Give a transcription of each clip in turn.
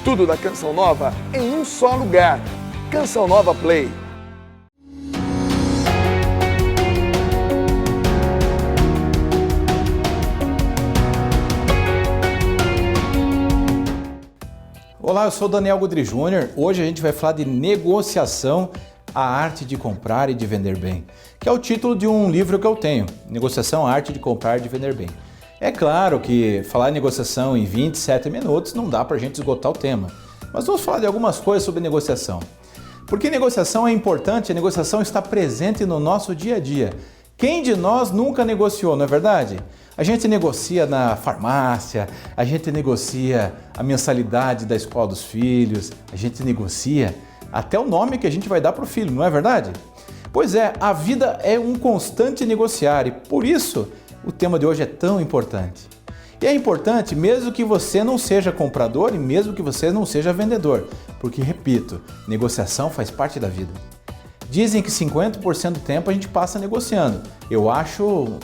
Tudo da Canção Nova em um só lugar. Canção Nova Play. Olá, eu sou Daniel Godry Júnior. Hoje a gente vai falar de negociação, a arte de comprar e de vender bem, que é o título de um livro que eu tenho, Negociação, a arte de comprar e de vender bem. É claro que falar em negociação em 27 minutos não dá para a gente esgotar o tema, mas vamos falar de algumas coisas sobre negociação. Porque negociação é importante, a negociação está presente no nosso dia a dia. Quem de nós nunca negociou, não é verdade? A gente negocia na farmácia, a gente negocia a mensalidade da escola dos filhos, a gente negocia até o nome que a gente vai dar para o filho, não é verdade? Pois é, a vida é um constante negociar e por isso o tema de hoje é tão importante. E é importante mesmo que você não seja comprador e mesmo que você não seja vendedor, porque, repito, negociação faz parte da vida. Dizem que 50% do tempo a gente passa negociando. Eu acho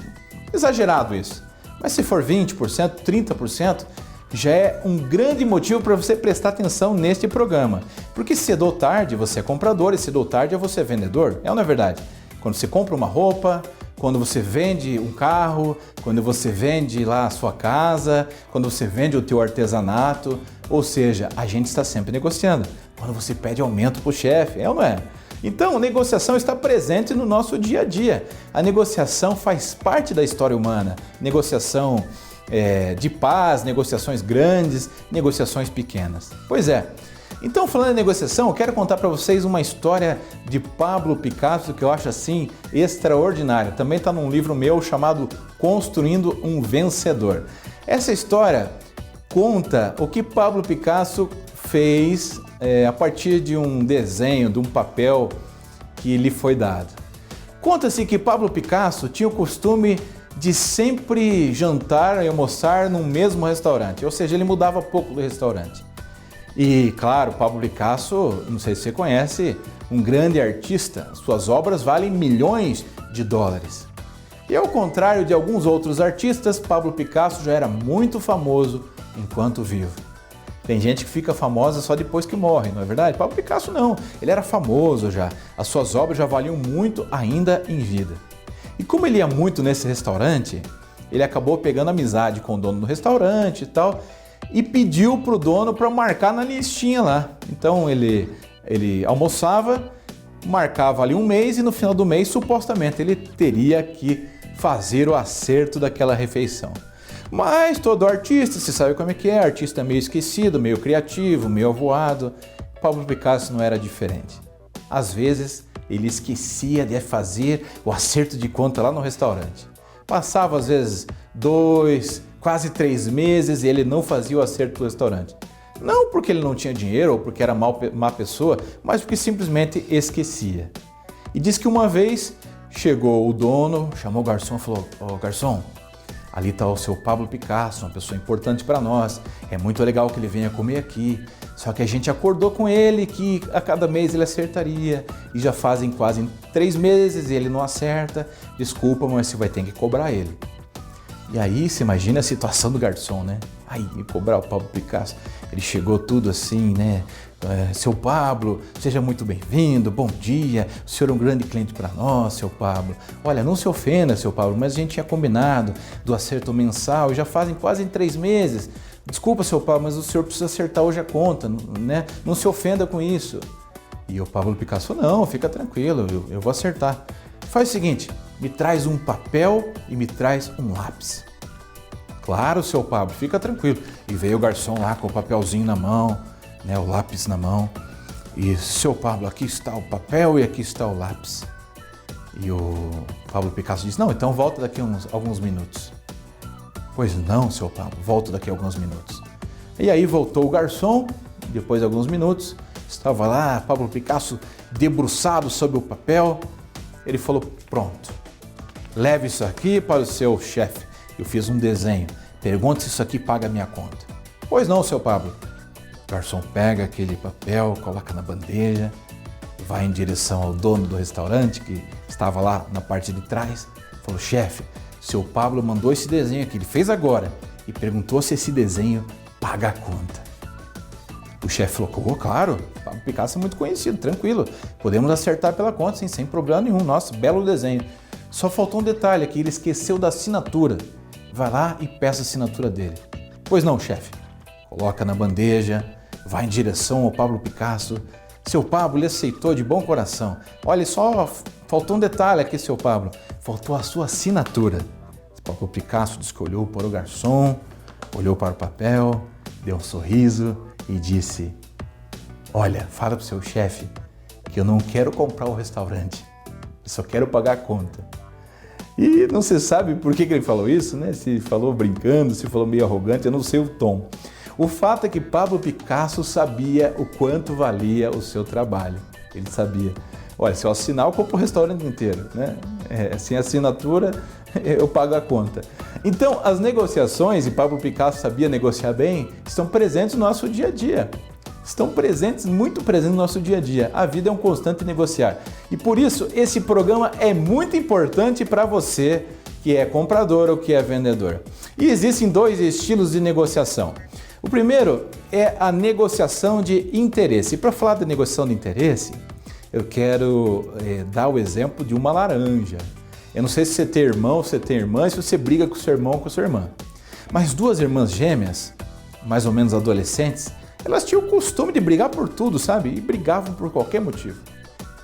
exagerado isso. Mas se for 20%, 30%, já é um grande motivo para você prestar atenção neste programa. Porque cedo ou tarde você é comprador e cedo ou tarde você é vendedor. É ou não é verdade? Quando você compra uma roupa, quando você vende um carro, quando você vende lá a sua casa, quando você vende o teu artesanato, ou seja, a gente está sempre negociando. Quando você pede aumento para o chefe, é ou não é? Então, negociação está presente no nosso dia a dia. A negociação faz parte da história humana. Negociação de paz, negociações grandes, negociações pequenas. Pois é. Então, falando em negociação, eu quero contar para vocês uma história de Pablo Picasso que eu acho assim extraordinária. Também está num livro meu chamado Construindo um Vencedor. Essa história conta o que Pablo Picasso fez a partir de um desenho, de um papel que lhe foi dado. Conta-se que Pablo Picasso tinha o costume de sempre jantar e almoçar no mesmo restaurante, ou seja, ele mudava pouco do restaurante. E claro, Pablo Picasso, não sei se você conhece, um grande artista, suas obras valem milhões de dólares. E ao contrário de alguns outros artistas, Pablo Picasso já era muito famoso enquanto vivo. Tem gente que fica famosa só depois que morre, não é verdade? Pablo Picasso não, ele era famoso já, as suas obras já valiam muito ainda em vida. E como ele ia muito nesse restaurante, ele acabou pegando amizade com o dono do restaurante e tal, e pediu para o dono para marcar na listinha lá. Então ele almoçava, marcava ali um mês e no final do mês supostamente ele teria que fazer o acerto daquela refeição. Mas todo artista, você sabe como é que é, artista meio esquecido, meio criativo, meio avoado. Pablo Picasso não era diferente. Às vezes ele esquecia de fazer o acerto de conta lá no restaurante. Passava às vezes 2, quase 3 meses e ele não fazia o acerto do restaurante. Não porque ele não tinha dinheiro ou porque era má pessoa, mas porque simplesmente esquecia. E diz que uma vez chegou o dono, chamou o garçom e falou: "Ô garçom, ali está o seu Pablo Picasso, uma pessoa importante para nós. É muito legal que ele venha comer aqui. Só que a gente acordou com ele que a cada mês ele acertaria. E já fazem quase 3 meses e ele não acerta. Desculpa, mas você vai ter que cobrar ele." E aí, você imagina a situação do garçom, né? Aí, me cobrar o Pablo Picasso. Ele chegou tudo assim, né? "Seu Pablo, seja muito bem-vindo, bom dia. O senhor é um grande cliente para nós, seu Pablo. Olha, não se ofenda, seu Pablo, mas a gente tinha combinado do acerto mensal e já fazem quase 3 meses. Desculpa, seu Pablo, mas o senhor precisa acertar hoje a conta, né? Não se ofenda com isso." E o Pablo Picasso: "Não, fica tranquilo, eu vou acertar. Faz o seguinte, me traz um papel e me traz um lápis." "Claro, seu Pablo, fica tranquilo." E veio o garçom lá com o papelzinho na mão, né, o lápis na mão. E: "Seu Pablo, aqui está o papel e aqui está o lápis." E o Pablo Picasso disse: "Não, então volta daqui alguns minutos." "Pois não, seu Pablo, volto daqui a alguns minutos." E aí voltou o garçom, depois de alguns minutos, estava lá Pablo Picasso debruçado sobre o papel. Ele falou: "Pronto, leve isso aqui para o seu chefe. Eu fiz um desenho. Pergunte se isso aqui paga a minha conta." "Pois não, seu Pablo." O garçom pega aquele papel, coloca na bandeja, vai em direção ao dono do restaurante, que estava lá na parte de trás. Falou: "Chefe, seu Pablo mandou esse desenho aqui, ele fez agora, e perguntou se esse desenho paga a conta." O chefe falou, oh, claro, Pablo Picasso é muito conhecido, tranquilo, podemos acertar pela conta, sim, sem problema nenhum, nossa, belo desenho. Só faltou um detalhe aqui, ele esqueceu da assinatura. Vai lá e peça a assinatura dele. Pois não, chefe. Coloca na bandeja, vai em direção ao Pablo Picasso. Seu Pablo, ele aceitou de bom coração. Olha, só faltou um detalhe aqui, seu Pablo. Faltou a sua assinatura. O Pablo Picasso disse que olhou para o garçom, olhou para o papel, deu um sorriso e disse: olha, fala para o seu chefe que eu não quero comprar o restaurante, eu só quero pagar a conta. E não se sabe por que ele falou isso, né? Se falou brincando, se falou meio arrogante, eu não sei o tom. O fato é que Pablo Picasso sabia o quanto valia o seu trabalho. Ele sabia. Olha, se eu assinar, eu compro o restaurante inteiro, né? Sem assinatura, eu pago a conta. Então, as negociações, e Pablo Picasso sabia negociar bem, estão presentes no nosso dia a dia. Estão presentes, muito presentes no nosso dia a dia. A vida é um constante negociar. E por isso, esse programa é muito importante para você que é comprador ou que é vendedor. E existem dois estilos de negociação. O primeiro é a negociação de interesse. E para falar da negociação de interesse, eu quero dar o exemplo de uma laranja. Eu não sei se você tem irmão, se você tem irmã, se você briga com o seu irmão ou com a sua irmã. Mas duas irmãs gêmeas, mais ou menos adolescentes, elas tinham o costume de brigar por tudo, sabe? E brigavam por qualquer motivo.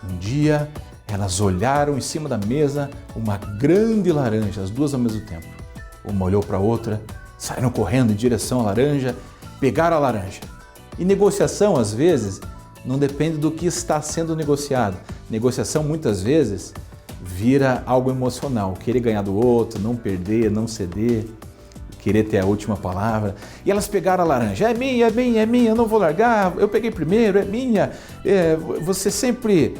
Um dia, elas olharam em cima da mesa uma grande laranja, as duas ao mesmo tempo. Uma olhou para a outra, saíram correndo em direção à laranja, pegaram a laranja. E negociação, às vezes, não depende do que está sendo negociado. Negociação, muitas vezes, vira algo emocional. Querer ganhar do outro, não perder, não ceder, querer ter a última palavra. E elas pegaram a laranja. É minha, eu não vou largar, eu peguei primeiro, é minha. Você sempre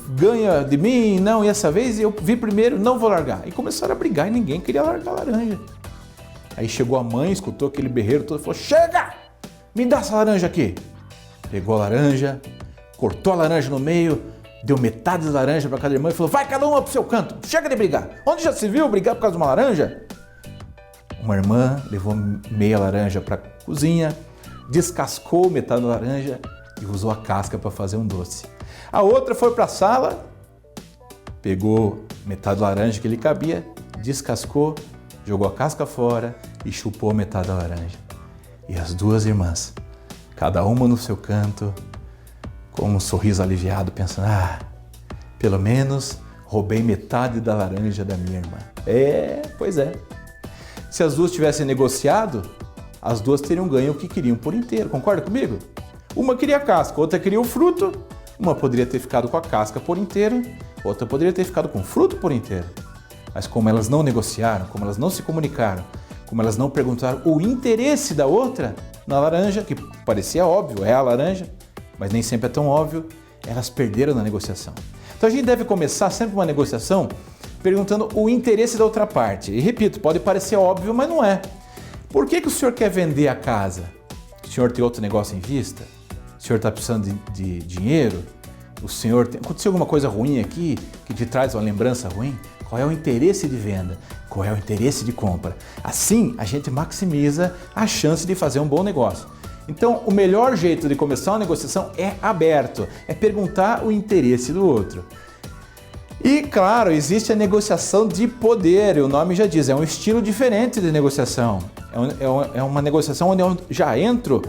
ganha de mim, não, e essa vez eu vi primeiro, não vou largar. E começaram a brigar e ninguém queria largar a laranja. Aí chegou a mãe, escutou aquele berreiro todo e falou: chega! Me dá essa laranja aqui. Pegou a laranja, cortou a laranja no meio, deu metade da laranja para cada irmã e falou: vai cada uma pro seu canto, chega de brigar. Onde já se viu brigar por causa de uma laranja? Uma irmã levou meia laranja para a cozinha, descascou metade da laranja e usou a casca para fazer um doce. A outra foi para a sala, pegou metade da laranja que lhe cabia, descascou, jogou a casca fora e chupou metade da laranja. E as duas irmãs, cada uma no seu canto, com um sorriso aliviado, pensando: pelo menos roubei metade da laranja da minha irmã. Pois é. Se as duas tivessem negociado, as duas teriam ganho o que queriam por inteiro. Concorda comigo? Uma queria a casca, outra queria o fruto. Uma poderia ter ficado com a casca por inteiro, outra poderia ter ficado com o fruto por inteiro. Mas como elas não negociaram, como elas não se comunicaram, como elas não perguntaram o interesse da outra na laranja, que parecia óbvio, é a laranja, mas nem sempre é tão óbvio, elas perderam na negociação. Então a gente deve começar sempre uma negociação perguntando o interesse da outra parte. E repito, pode parecer óbvio, mas não é. Por que o senhor quer vender a casa? O senhor tem outro negócio em vista? O senhor está precisando de dinheiro? Aconteceu alguma coisa ruim aqui que te traz uma lembrança ruim? Qual é o interesse de venda? Qual é o interesse de compra? Assim, a gente maximiza a chance de fazer um bom negócio. Então, o melhor jeito de começar uma negociação é aberto, é perguntar o interesse do outro. E, claro, existe a negociação de poder, o nome já diz, é um estilo diferente de negociação. É uma negociação onde eu já entro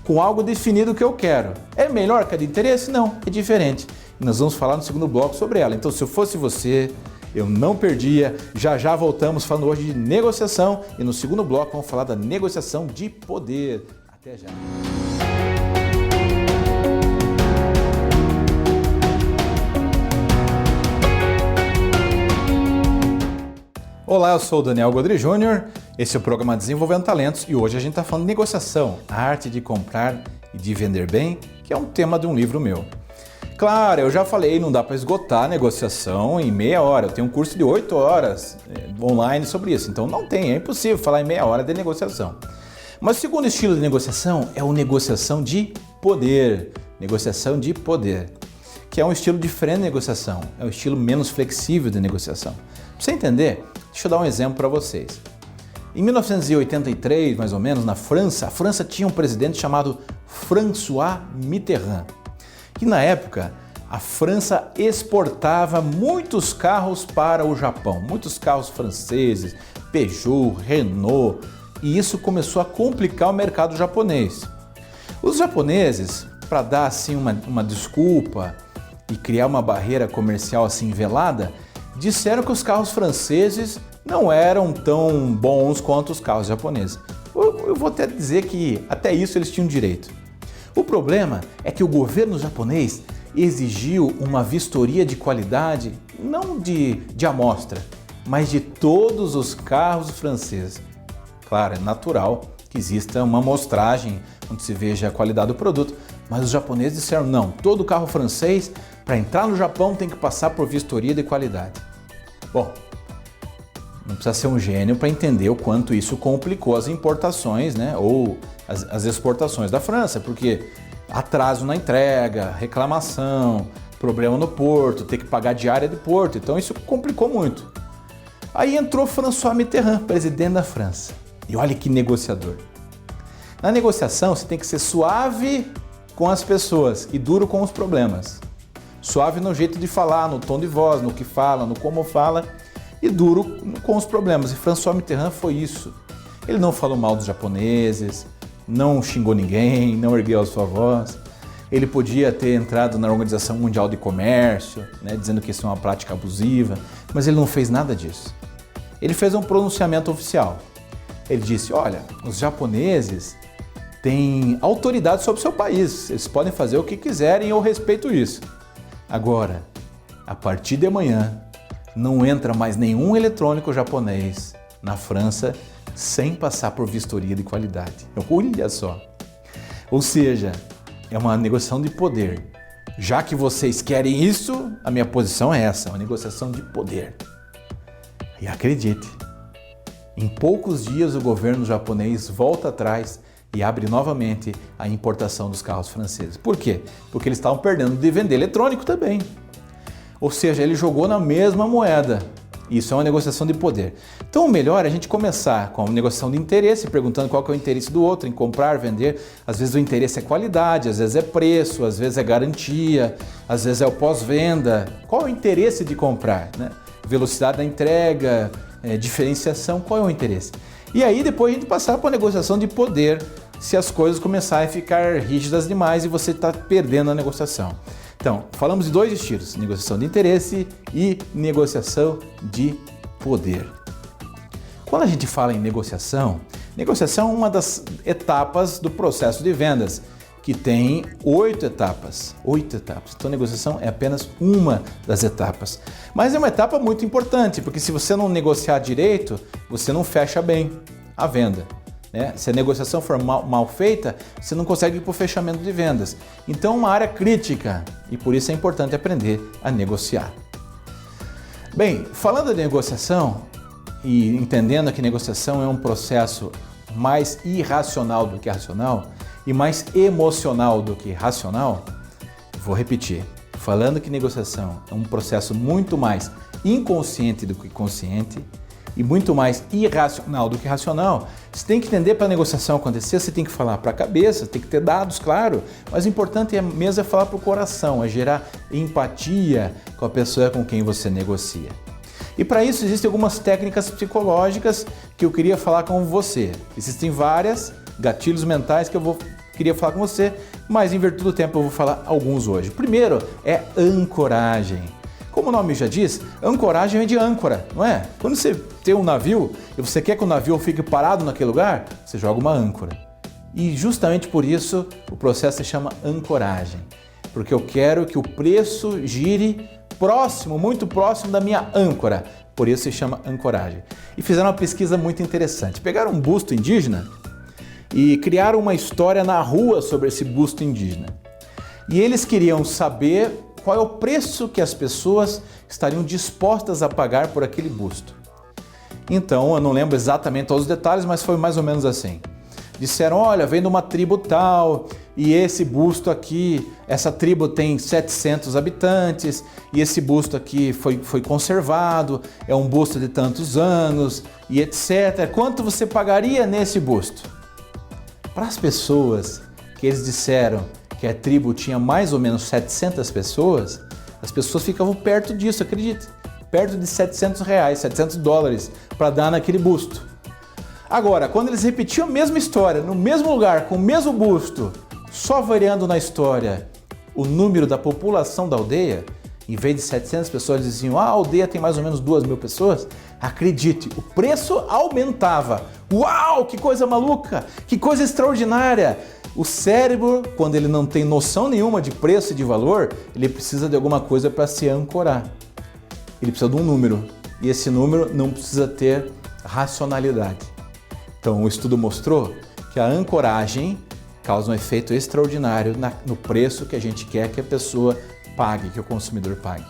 com algo definido que eu quero. É melhor que a de interesse? Não, é diferente. E nós vamos falar no segundo bloco sobre ela. Então, se eu fosse você, eu não perdia. Já voltamos falando hoje de negociação e no segundo bloco vamos falar da negociação de poder. Até já. Olá, eu sou o Daniel Godry Júnior, esse é o programa Desenvolvendo Talentos e hoje a gente está falando de negociação, a arte de comprar e de vender bem, que é um tema de um livro meu. Claro, eu já falei, não dá para esgotar a negociação em meia hora, eu tenho um curso de 8 horas online sobre isso, então não tem, é impossível falar em meia hora de negociação. Mas o segundo estilo de negociação é a negociação de poder, que é um estilo diferente de negociação, é um estilo menos flexível de negociação. Para você entender, deixa eu dar um exemplo para vocês. Em 1983, mais ou menos, na França, a França tinha um presidente chamado François Mitterrand, que na época a França exportava muitos carros para o Japão, muitos carros franceses, Peugeot, Renault, e isso começou a complicar o mercado japonês. Os japoneses, para dar assim uma desculpa e criar uma barreira comercial assim velada, disseram que os carros franceses não eram tão bons quanto os carros japoneses. Eu vou até dizer que até isso eles tinham direito. O problema é que o governo japonês exigiu uma vistoria de qualidade, não de amostra, mas de todos os carros franceses. Claro, é natural que exista uma amostragem onde se veja a qualidade do produto, mas os japoneses disseram não, todo carro francês para entrar no Japão tem que passar por vistoria de qualidade. Bom, não precisa ser um gênio para entender o quanto isso complicou as importações, né, ou as exportações da França, porque atraso na entrega, reclamação, problema no porto, ter que pagar diária de porto, então isso complicou muito. Aí entrou François Mitterrand, presidente da França, e olha que negociador. Na negociação você tem que ser suave com as pessoas e duro com os problemas. Suave no jeito de falar, no tom de voz, no que fala, no como fala, e duro com os problemas. E François Mitterrand foi isso. Ele não falou mal dos japoneses, não xingou ninguém, não ergueu a sua voz. Ele podia ter entrado na Organização Mundial de Comércio, né, dizendo que isso é uma prática abusiva, mas ele não fez nada disso. Ele fez um pronunciamento oficial. Ele disse, olha, os japoneses têm autoridade sobre o seu país, eles podem fazer o que quiserem e eu respeito isso. Agora, a partir de amanhã, não entra mais nenhum eletrônico japonês na França sem passar por vistoria de qualidade. Olha só! Ou seja, é uma negociação de poder. Já que vocês querem isso, a minha posição é essa, uma negociação de poder. E acredite, em poucos dias o governo japonês volta atrás e abre novamente a importação dos carros franceses. Por quê? Porque eles estavam perdendo de vender eletrônico também. Ou seja, ele jogou na mesma moeda. Isso é uma negociação de poder. Então o melhor é a gente começar com uma negociação de interesse, perguntando qual que é o interesse do outro em comprar, vender. Às vezes o interesse é qualidade, às vezes é preço, às vezes é garantia, às vezes é o pós-venda. Qual é o interesse de comprar, né? Velocidade da entrega, diferenciação, qual é o interesse? E aí depois a gente passar para a negociação de poder, se as coisas começarem a ficar rígidas demais e você está perdendo a negociação. Então, falamos de dois estilos, negociação de interesse e negociação de poder. Quando a gente fala em negociação é uma das etapas do processo de vendas, que tem 8 etapas. Então, negociação é apenas uma das etapas. Mas é uma etapa muito importante, porque se você não negociar direito, você não fecha bem a venda. Se a negociação for mal feita, você não consegue ir para o fechamento de vendas. Então é uma área crítica e por isso é importante aprender a negociar. Bem, falando de negociação e entendendo que negociação é um processo mais irracional do que racional e mais emocional do que racional, vou repetir. Falando que negociação é um processo muito mais inconsciente do que consciente, e muito mais irracional do que racional, você tem que entender para a negociação acontecer, você tem que falar para a cabeça, tem que ter dados, claro, mas o importante mesmo é falar para o coração, é gerar empatia com a pessoa com quem você negocia. E para isso existem algumas técnicas psicológicas que eu queria falar com você. Existem várias gatilhos mentais que queria falar com você, mas em virtude do tempo eu vou falar alguns hoje. O primeiro é ancoragem. Como o nome já diz, ancoragem é de âncora, não é? Quando você tem um navio e você quer que o navio fique parado naquele lugar, você joga uma âncora. E justamente por isso o processo se chama ancoragem. Porque eu quero que o preço gire próximo, muito próximo da minha âncora. Por isso se chama ancoragem. E fizeram uma pesquisa muito interessante. Pegaram um busto indígena e criaram uma história na rua sobre esse busto indígena. E eles queriam saber qual é o preço que as pessoas estariam dispostas a pagar por aquele busto. Então, eu não lembro exatamente todos os detalhes, mas foi mais ou menos assim. Disseram, olha, vem de uma tribo tal, e esse busto aqui, essa tribo tem 700 habitantes, e esse busto aqui foi conservado, é um busto de tantos anos, e etc. Quanto você pagaria nesse busto? Para as pessoas que eles disseram que a tribo tinha mais ou menos 700 pessoas, as pessoas ficavam perto disso, acredite, perto de R$700, $700 para dar naquele busto. Agora, quando eles repetiam a mesma história, no mesmo lugar, com o mesmo busto, só variando na história o número da população da aldeia, em vez de 700 pessoas diziam, a aldeia tem mais ou menos 2.000 pessoas, acredite, o preço aumentava. Uau, que coisa maluca, que coisa extraordinária! O cérebro, quando ele não tem noção nenhuma de preço e de valor, ele precisa de alguma coisa para se ancorar. Ele precisa de um número, e esse número não precisa ter racionalidade. Então, o estudo mostrou que a ancoragem causa um efeito extraordinário no preço que a gente quer que a pessoa pague, que o consumidor pague.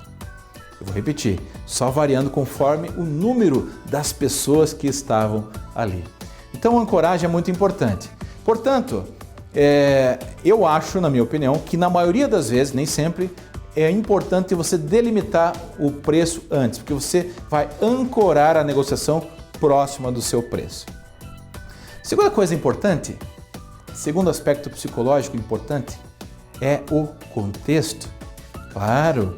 Eu vou repetir, só variando conforme o número das pessoas que estavam ali. Então, a ancoragem é muito importante. Portanto, eu acho, na minha opinião, que na maioria das vezes, nem sempre, é importante você delimitar o preço antes, porque você vai ancorar a negociação próxima do seu preço. Segunda coisa importante, segundo aspecto psicológico importante, é o contexto. Claro,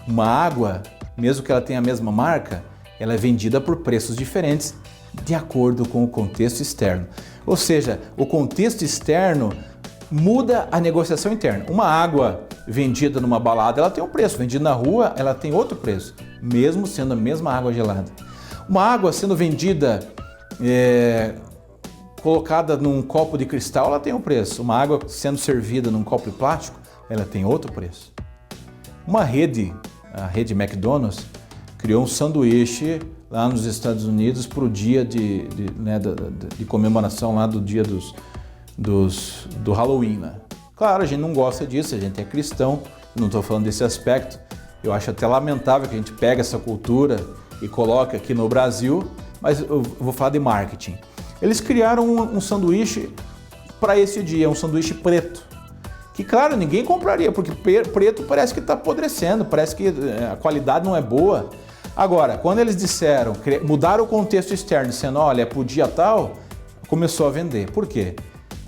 uma água, mesmo que ela tenha a mesma marca, ela é vendida por preços diferentes de acordo com o contexto externo. Ou seja, o contexto externo muda a negociação interna. Uma água vendida numa balada, ela tem um preço, vendida na rua, ela tem outro preço, mesmo sendo a mesma água gelada. Uma água sendo vendida, colocada num copo de cristal, ela tem um preço. Uma água sendo servida num copo de plástico, ela tem outro preço. Uma rede, a rede McDonald's, criou um sanduíche lá nos Estados Unidos para o dia de comemoração lá do dia do Halloween. Né? Claro, a gente não gosta disso, a gente é cristão, não estou falando desse aspecto. Eu acho até lamentável que a gente pegue essa cultura e coloque aqui no Brasil, mas eu vou falar de marketing. Eles criaram um sanduíche para esse dia, um sanduíche preto. Que, claro, ninguém compraria, porque preto parece que está apodrecendo, parece que a qualidade não é boa. Agora, quando eles disseram, mudaram o contexto externo, dizendo, olha, é para o dia tal, começou a vender. Por quê?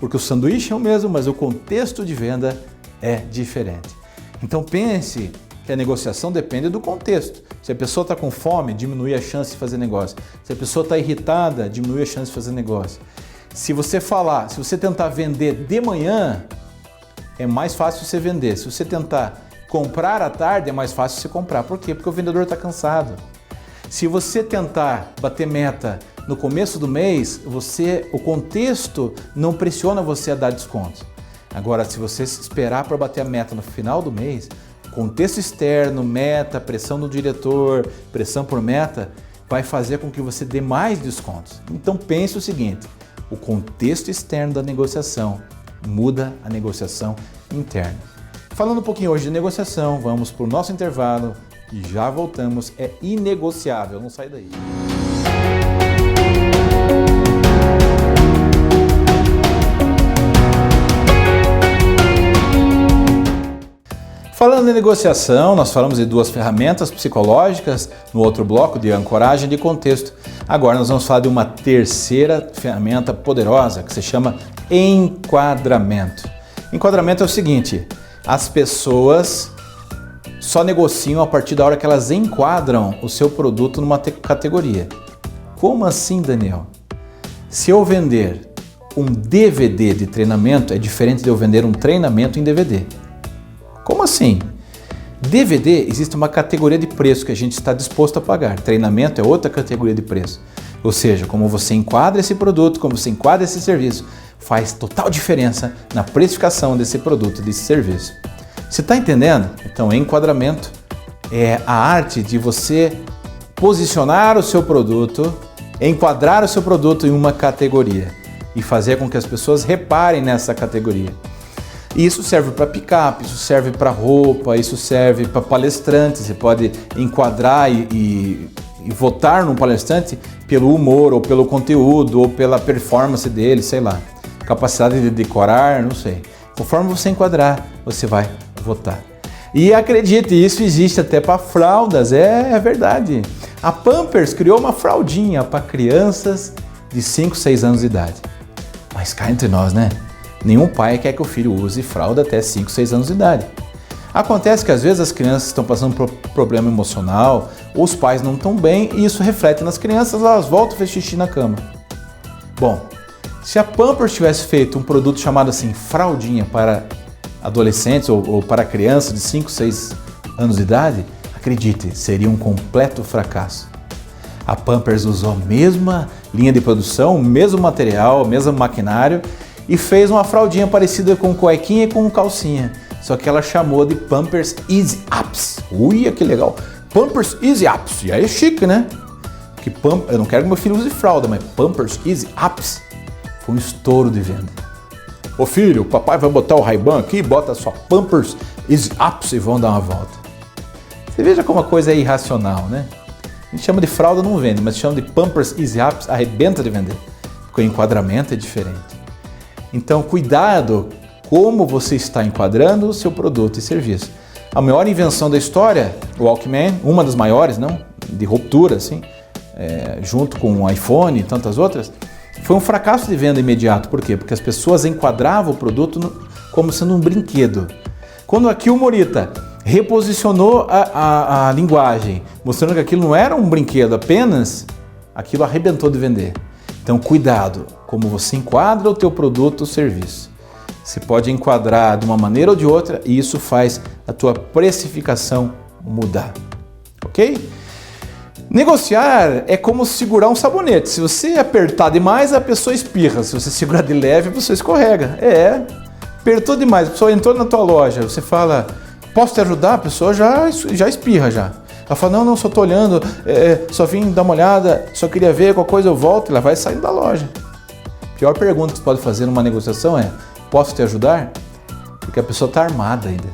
Porque o sanduíche é o mesmo, mas o contexto de venda é diferente. Então pense que a negociação depende do contexto. Se a pessoa está com fome, diminui a chance de fazer negócio. Se a pessoa está irritada, diminui a chance de fazer negócio. Se você tentar vender de manhã, é mais fácil você vender. Se você tentar comprar à tarde, é mais fácil você comprar. Por quê? Porque o vendedor está cansado. Se você tentar bater meta no começo do mês, o contexto não pressiona você a dar desconto. Agora, se você esperar para bater a meta no final do mês, contexto externo, meta, pressão do diretor, pressão por meta, vai fazer com que você dê mais descontos. Então pense o seguinte, o contexto externo da negociação muda a negociação interna. Falando um pouquinho hoje de negociação, vamos para o nosso intervalo e já voltamos. É inegociável, não sai daí. Falando em negociação, nós falamos de duas ferramentas psicológicas no outro bloco de ancoragem de contexto. Agora nós vamos falar de uma terceira ferramenta poderosa que se chama enquadramento. Enquadramento é o seguinte, as pessoas só negociam a partir da hora que elas enquadram o seu produto numa categoria. Como assim, Daniel? Se eu vender um DVD de treinamento, é diferente de eu vender um treinamento em DVD. Como assim? DVD, existe uma categoria de preço que a gente está disposto a pagar. Treinamento é outra categoria de preço. Ou seja, como você enquadra esse produto, como você enquadra esse serviço, faz total diferença na precificação desse produto, desse serviço. Você está entendendo? Então, enquadramento é a arte de você posicionar o seu produto, enquadrar o seu produto em uma categoria e fazer com que as pessoas reparem nessa categoria. E isso serve para picape, isso serve para roupa, isso serve para palestrante. Você pode enquadrar e votar num palestrante pelo humor, ou pelo conteúdo, ou pela performance dele, sei lá. Capacidade de decorar, não sei. Conforme você enquadrar, você vai votar. E acredite, isso existe até para fraldas, é verdade. A Pampers criou uma fraldinha para crianças de 5, 6 anos de idade. Mas cá entre nós, né? Nenhum pai quer que o filho use fralda até 5, 6 anos de idade. Acontece que às vezes as crianças estão passando por problema emocional, ou os pais não estão bem e isso reflete nas crianças, elas voltam a fazer xixi na cama. Bom, se a Pampers tivesse feito um produto chamado assim, fraldinha para adolescentes ou para crianças de 5, 6 anos de idade, acredite, seria um completo fracasso. A Pampers usou a mesma linha de produção, o mesmo material, o mesmo maquinário e fez uma fraldinha parecida com cuequinha e com calcinha. Só que ela chamou de Pampers Easy Apps. Ui, que legal! Pampers Easy Apps. E aí é chique, né? Porque eu não quero que meu filho use fralda, mas Pampers Easy Apps foi um estouro de venda. Ô filho, o papai vai botar o Ray-Ban aqui, bota a sua Pampers Easy Apps e vão dar uma volta. Você veja como a coisa é irracional, né? A gente chama de fralda, não vende, mas chama de Pampers Easy Apps, arrebenta de vender. Porque o enquadramento é diferente. Então, cuidado como você está enquadrando o seu produto e serviço. A maior invenção da história, o Walkman, uma das maiores, não? De ruptura, assim, junto com o iPhone e tantas outras, foi um fracasso de venda imediato. Por quê? Porque as pessoas enquadravam o produto como sendo um brinquedo. Quando aqui o Morita reposicionou a linguagem, mostrando que aquilo não era um brinquedo apenas, aquilo arrebentou de vender. Então, cuidado como você enquadra o teu produto ou serviço. Você pode enquadrar de uma maneira ou de outra e isso faz a tua precificação mudar, ok? Negociar é como segurar um sabonete. Se você apertar demais, a pessoa espirra. Se você segurar de leve, a pessoa escorrega. Apertou demais, a pessoa entrou na tua loja, você fala, posso te ajudar? A pessoa já espirra já. Ela fala, não, só tô olhando, só vim dar uma olhada, só queria ver, qualquer coisa eu volto, e ela vai saindo da loja. A pior pergunta que você pode fazer numa negociação é, posso te ajudar? Porque a pessoa está armada ainda.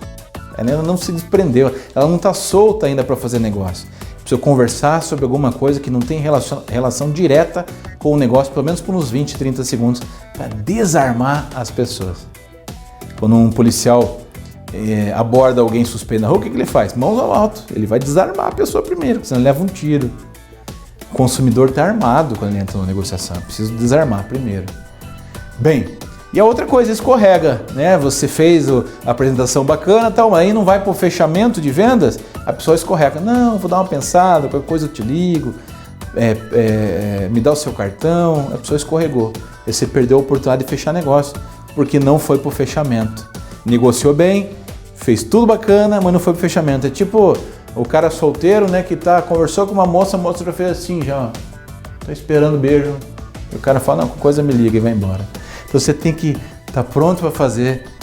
Ela não se desprendeu, ela não está solta ainda para fazer negócio. Precisa conversar sobre alguma coisa que não tem relação direta com o negócio, pelo menos por uns 20, 30 segundos, para desarmar as pessoas. Quando um policial aborda alguém suspeito na rua, o que ele faz? Mãos ao alto. Ele vai desarmar a pessoa primeiro, senão ele leva um tiro. O consumidor está armado quando ele entra numa negociação. Precisa desarmar primeiro. Bem, e a outra coisa, escorrega, né? Você fez a apresentação bacana, tal, mas aí não vai para o fechamento de vendas, a pessoa escorrega. Não, vou dar uma pensada, qualquer coisa eu te ligo, me dá o seu cartão. A pessoa escorregou. E você perdeu a oportunidade de fechar negócio, porque não foi para o fechamento. Negociou bem, fez tudo bacana, mas não foi para o fechamento. É tipo o cara solteiro, né, que conversou com uma moça, a moça já fez assim, já, tá esperando o beijo. E o cara fala, não, qualquer coisa me liga e vai embora. Então você tem que estar pronto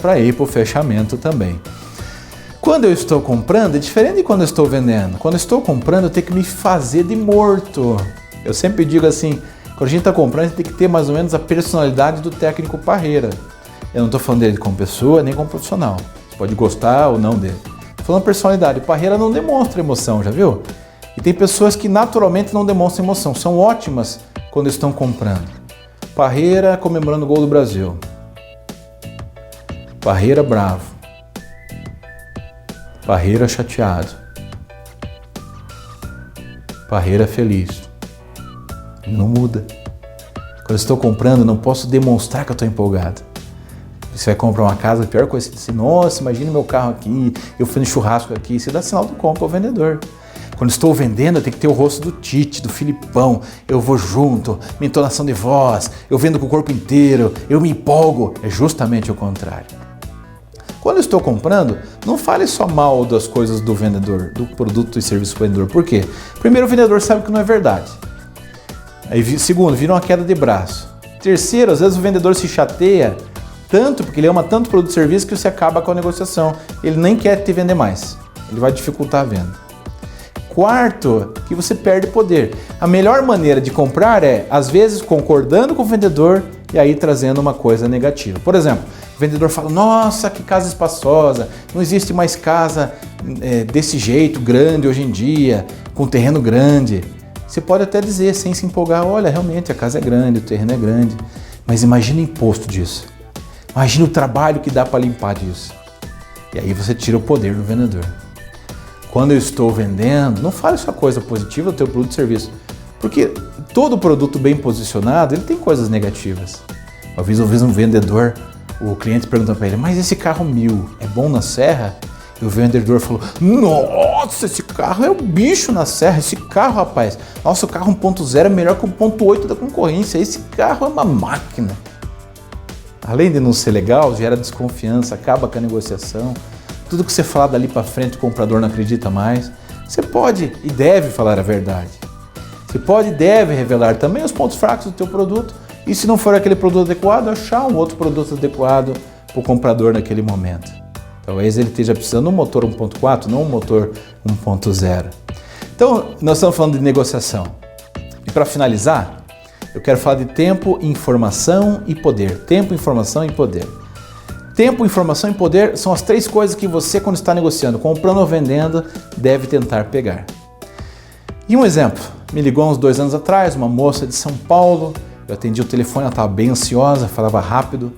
para ir para o fechamento também. Quando eu estou comprando, é diferente de quando eu estou vendendo. Quando eu estou comprando, eu tenho que me fazer de morto. Eu sempre digo assim, quando a gente está comprando, a gente tem que ter mais ou menos a personalidade do técnico parreira. Eu não estou falando dele como pessoa, nem como profissional. Você pode gostar ou não dele. Estou falando personalidade. O parreira não demonstra emoção, já viu? E tem pessoas que naturalmente não demonstram emoção. São ótimas quando estão comprando. Parreira comemorando o gol do Brasil. Parreira bravo. Parreira chateado. Parreira feliz. Não muda. Quando eu estou comprando, não posso demonstrar que eu estou empolgado. Você vai comprar uma casa, a pior coisa é assim, nossa, imagina meu carro aqui, eu fui no churrasco aqui, você dá sinal de compra ao vendedor. Quando estou vendendo, eu tenho que ter o rosto do Tite, do Filipão, eu vou junto, minha entonação de voz, eu vendo com o corpo inteiro, eu me empolgo. É justamente o contrário. Quando eu estou comprando, não fale só mal das coisas do vendedor, do produto e serviço do vendedor. Por quê? Primeiro, o vendedor sabe que não é verdade. Aí, segundo, vira uma queda de braço. Terceiro, às vezes o vendedor se chateia tanto, porque ele ama tanto produto e serviço que você acaba com a negociação. Ele nem quer te vender mais. Ele vai dificultar a venda. Quarto, que você perde poder. A melhor maneira de comprar é, às vezes, concordando com o vendedor e aí trazendo uma coisa negativa. Por exemplo, o vendedor fala, nossa, que casa espaçosa, não existe mais casa desse jeito, grande hoje em dia, com terreno grande. Você pode até dizer, sem se empolgar, olha, realmente a casa é grande, o terreno é grande, mas imagina o imposto disso. Imagina o trabalho que dá para limpar disso. E aí você tira o poder do vendedor. Quando eu estou vendendo, não fale só coisa positiva do teu produto e serviço. Porque todo produto bem posicionado, ele tem coisas negativas. Talvez um vendedor O cliente pergunta para ele, mas esse carro 1000 é bom na serra? E o vendedor falou, nossa, esse carro é o bicho na serra, esse carro, rapaz, nossa, o carro 1.0 é melhor que o 1.8 da concorrência, esse carro é uma máquina. Além de não ser legal, gera desconfiança, acaba com a negociação. Tudo que você falar dali para frente, o comprador não acredita mais. Você pode e deve falar a verdade. Você pode e deve revelar também os pontos fracos do teu produto. E se não for aquele produto adequado, achar um outro produto adequado para o comprador naquele momento. Talvez ele esteja precisando de um motor 1.4, não um motor 1.0. Então, nós estamos falando de negociação. E para finalizar, eu quero falar de tempo, informação e poder. Tempo, informação e poder. Tempo, informação e poder são as 3 coisas que você, quando está negociando, comprando ou vendendo, deve tentar pegar. E um exemplo, me ligou há uns 2 anos atrás, uma moça de São Paulo, eu atendi o telefone, ela estava bem ansiosa, falava rápido.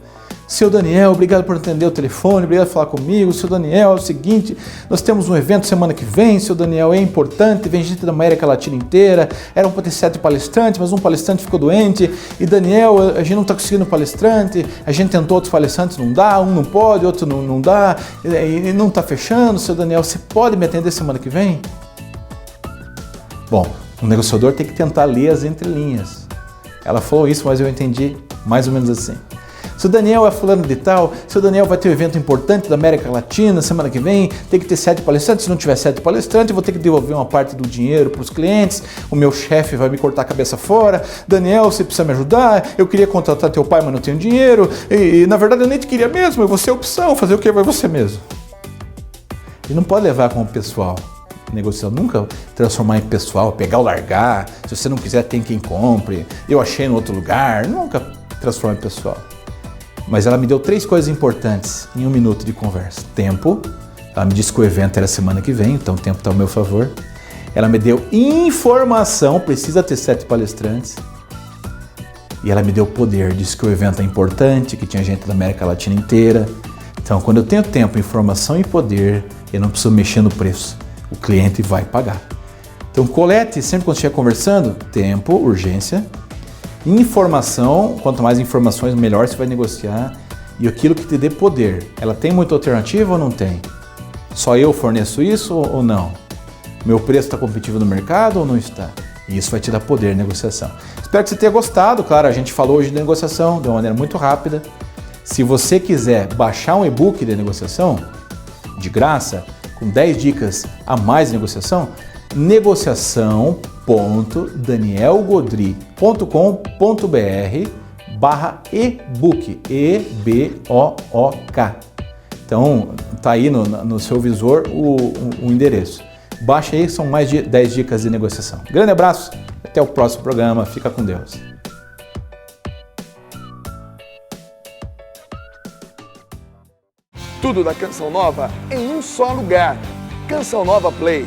Seu Daniel, obrigado por atender o telefone, obrigado por falar comigo. Seu Daniel, é o seguinte, nós temos um evento semana que vem, seu Daniel, é importante, vem gente da América Latina inteira, eram para ter 7 palestrantes, mas um palestrante ficou doente, e Daniel, a gente não está conseguindo palestrante, a gente tentou outros palestrantes, não dá, um não pode, outro não dá, e não está fechando, seu Daniel, você pode me atender semana que vem? Bom, o negociador tem que tentar ler as entrelinhas. Ela falou isso, mas eu entendi mais ou menos assim. Seu Daniel é fulano de tal, seu Daniel vai ter um evento importante da América Latina semana que vem, tem que ter 7 palestrantes, se não tiver 7 palestrantes, eu vou ter que devolver uma parte do dinheiro para os clientes, o meu chefe vai me cortar a cabeça fora, Daniel, você precisa me ajudar, eu queria contratar teu pai, mas não tenho dinheiro, e na verdade eu nem te queria mesmo, eu vou ser a opção, fazer o que vai você mesmo. E não pode levar como pessoal. Negociação, nunca transformar em pessoal, pegar ou largar, se você não quiser tem quem compre, eu achei em outro lugar, nunca transformar em pessoal. Mas ela me deu 3 coisas importantes em 1 minuto de conversa. Tempo, ela me disse que o evento era semana que vem, então o tempo está ao meu favor. Ela me deu informação, precisa ter 7 palestrantes. E ela me deu poder, disse que o evento é importante, que tinha gente da América Latina inteira. Então quando eu tenho tempo, informação e poder, eu não preciso mexer no preço. O cliente vai pagar. Então colete, sempre quando estiver conversando, tempo, urgência, informação, quanto mais informações melhor você vai negociar, e aquilo que te dê poder. Ela tem muita alternativa ou não tem? Só eu forneço isso ou não? Meu preço está competitivo no mercado ou não está? E isso vai te dar poder de negociação. Espero que você tenha gostado, claro, a gente falou hoje de negociação de uma maneira muito rápida. Se você quiser baixar um e-book de negociação, de graça, com 10 dicas a mais de negociação, negociação.danielgodri.com.br/ebook, E-B-O-O-K. Então, tá aí no seu visor o endereço. Baixa aí, são mais de 10 dicas de negociação. Grande abraço, até o próximo programa, fica com Deus. Tudo da Canção Nova em um só lugar. Canção Nova Play.